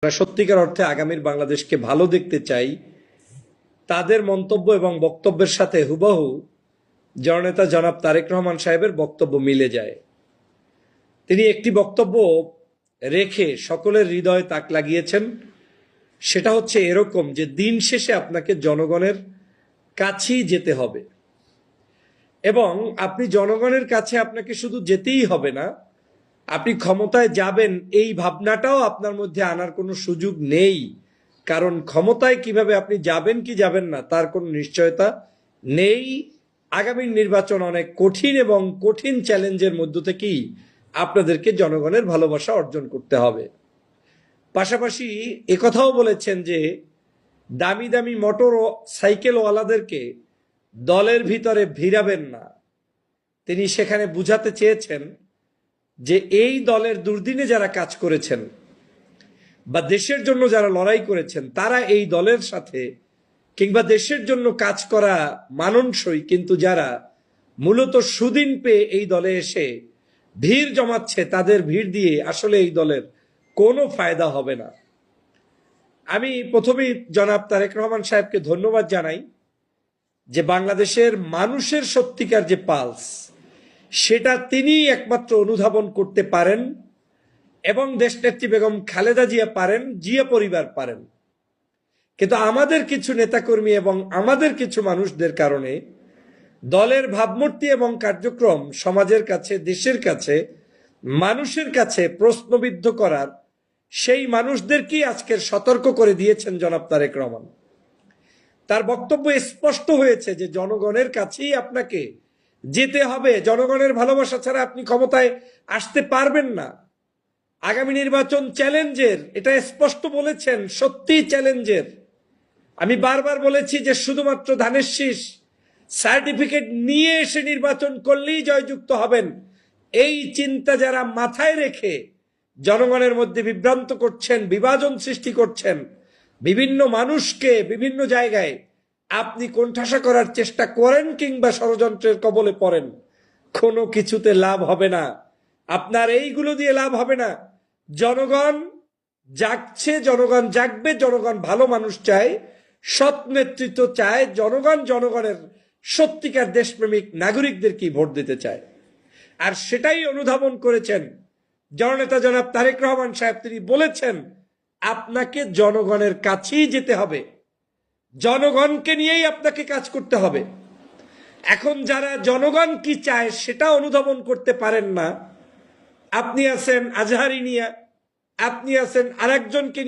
যারা সত্যিকার অর্থে আগামীর বাংলাদেশকে ভালো দেখতে চাই, তাদের মন্তব্য এবং বক্তব্যের সাথে হুবহু জননেতা জনাব তারেক রহমান সাহেবের বক্তব্য মিলে যায়। তিনি একটি বক্তব্য রেখে সকলের হৃদয়ে তাক লাগিয়েছেন, সেটা হচ্ছে এরকম যে দিন শেষে আপনাকে জনগণের কাছেই যেতে হবে এবং আপনি জনগণের কাছে আপনাকে শুধু যেতেই হবে না, আপনি ক্ষমতায় যাবেন এই ভাবনাটাও আপনার মধ্যে আনার কোনো সুযোগ নেই। কারণ ক্ষমতায় কিভাবে আপনি যাবেন কি যাবেন না তার কোনো নিশ্চয়তা নেই। আগামী নির্বাচন অনেক কঠিন এবং কঠিন চ্যালেঞ্জের মধ্য থেকেই আপনাদেরকে জনগণের ভালোবাসা অর্জন করতে হবে। পাশাপাশি একথাও বলেছেন যে দামি দামি মোটর ও সাইকেলওয়ালাদেরকে দলের ভিতরে ভিড়াবেন না। তিনি সেখানে বুঝাতে চেয়েছেন যে এই দলের দুর্দিনে যারা কাজ করেছেন বা দেশের জন্য যারা লড়াই করেছেন তারা এই দলের সাথে, কিংবা দেশের জন্য কাজ করা মানানসই কিন্তু যারা মূলত সুদিন পেয়ে এই দলে এসে ভিড় জমাচ্ছে, তাদের ভিড় দিয়ে আসলে এই দলের কোনো ফায়দা হবে না। আমি প্রথমেই জনাব তারেক রহমান সাহেবকে ধন্যবাদ জানাই যে বাংলাদেশের মানুষের সত্যিকার যে পালস সেটা তিনি একমাত্র অনুধাবন করতে পারেন এবং দেশনেত্রী বেগম খালেদা জিয়া পারেন, জিয়া পরিবার পারেন। কিন্তু আমাদের কিছু নেতাকর্মী এবং আমাদের কিছু মানুষদের কারণে দলের ভাবমূর্তি এবং কার্যক্রম সমাজের কাছে, দেশের কাছে, মানুষের কাছে প্রশ্নবিদ্ধ করার সেই মানুষদেরকেই আজকের সতর্ক করে দিয়েছেন জনাব তারেক রহমান। তার বক্তব্য স্পষ্ট হয়েছে যে জনগণের কাছেই আপনাকে যেতে হবে, জনগণের ভালোবাসা ছাড়া আপনি ক্ষমতায় আসতে পারবেন না। আগামী নির্বাচন চ্যালেঞ্জের, এটা স্পষ্ট বলেছেন, সত্যি চ্যালেঞ্জের। আমি বারবার বলেছি যে শুধুমাত্র ধানের শীষ সার্টিফিকেট নিয়ে এসে নির্বাচন করলেই জয়যুক্ত হবেন, এই চিন্তা যারা মাথায় রেখে জনগণের মধ্যে বিভ্রান্ত করছেন, বিভাজন সৃষ্টি করছেন, বিভিন্ন মানুষকে বিভিন্ন জায়গায় আপনি কোণঠাসা করার চেষ্টা করেন কিংবা ষড়যন্ত্রের কবলে পড়েন, কোনো কিছুতে লাভ হবে না। আপনার এইগুলো দিয়ে লাভ হবে না। জনগণ জাগছে, জনগণ জাগবে, জনগণ ভালো মানুষ চায়, সৎ নেতৃত্ব চায়, জনগণ জনগণের সত্যিকার দেশপ্রেমিক নাগরিকদেরকে ভোট দিতে চায়। আর সেটাই অনুধাবন করেছেন জননেতা জনাব তারেক রহমান সাহেব। তিনি বলেছেন আপনাকে জনগণের কাছেই যেতে হবে, জনগণকে নিয়েই আপনাকে কাজ করতে হবে। এখন যারা জনগণ কি চায় সেটা অনুধাবন করতে পারেন না, আপনি আছেন আজহারি নিয়া, আপনি আছেন আরেকজনকে